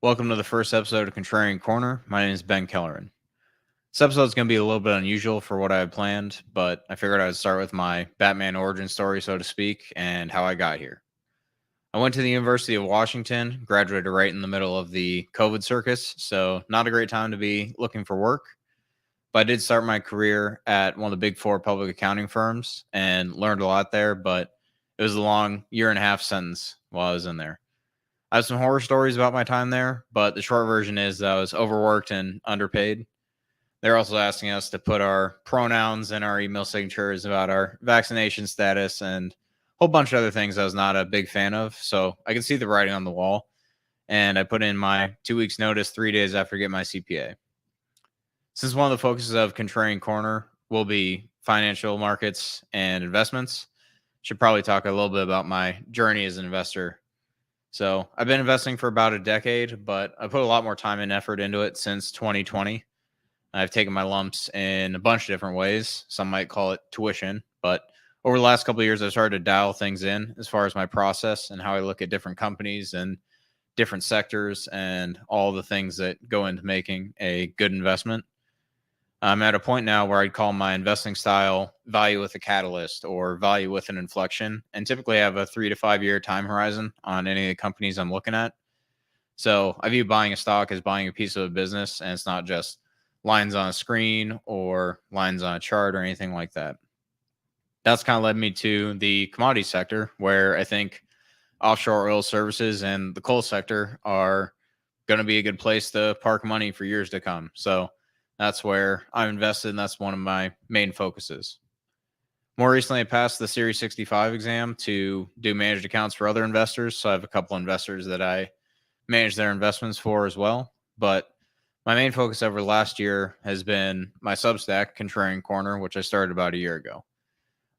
Welcome to the first episode of Kontrarian Korner. My name is Ben Kellerin. This episode is going to be a little bit unusual for what I had planned, but I figured I would start with my Batman origin story, so to speak, and how I got here. I went to the University of Washington, graduated right in the middle of the COVID circus, so not a great time to be looking for work. But I did start my career at one of the big four public accounting firms and learned a lot there, but it was a long year and a half sentence while I was in there. I have some horror stories about my time there, but the short version is that I was overworked and underpaid. They're also asking us to put our pronouns in our email signatures about our vaccination status and a whole bunch of other things I was not a big fan of. So I could see the writing on the wall. And I put in my 2 weeks notice 3 days after getting my CPA. Since one of the focuses of Kontrarian Korner will be financial markets and investments, should probably talk a little bit about my journey as an investor. So I've been investing for about a decade, but I put a lot more time and effort into it since 2020. I've taken my lumps in a bunch of different ways. Some might call it tuition, but over the last couple of years, I've started to dial things in as far as my process and how I look at different companies and different sectors and all the things that go into making a good investment. I'm at a point now where I'd call my investing style value with a catalyst or value with an inflection, and typically I have a 3 to 5 year time horizon on any of the companies I'm looking at. So I view buying a stock as buying a piece of a business, and it's not just lines on a screen or lines on a chart or anything like that. That's kind of led me to the commodity sector, where I think offshore oil services and the coal sector are going to be a good place to park money for years to come. So that's where I'm invested, and that's one of my main focuses. More recently, I passed the Series 65 exam to do managed accounts for other investors. So I have a couple investors that I manage their investments for as well. But my main focus over the last year has been my Substack, Kontrarian Korner, which I started about a year ago.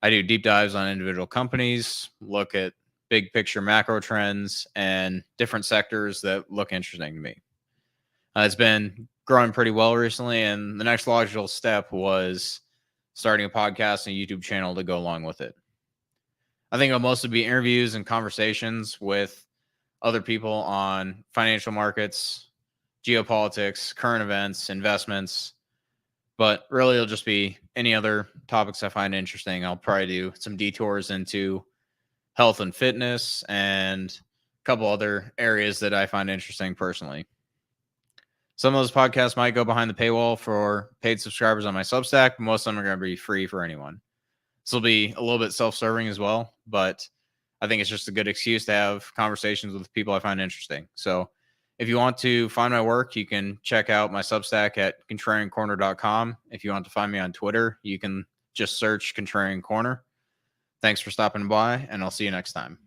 I do deep dives on individual companies, look at big picture macro trends, and different sectors that look interesting to me. It's been growing pretty well recently, and the next logical step was starting a podcast and a YouTube channel to go along with it. I think it'll mostly be interviews and conversations with other people on financial markets, geopolitics, current events, investments, but really it'll just be any other topics I find interesting. I'll probably do some detours into health and fitness and a couple other areas that I find interesting personally. Some of those podcasts might go behind the paywall for paid subscribers on my Substack, but most of them are going to be free for anyone. This will be a little bit self-serving as well, but I think it's just a good excuse to have conversations with people I find interesting. So if you want to find my work, you can check out my Substack at kontrariankorner.com. If you want to find me on Twitter, you can just search Kontrarian Korner. Thanks for stopping by, and I'll see you next time.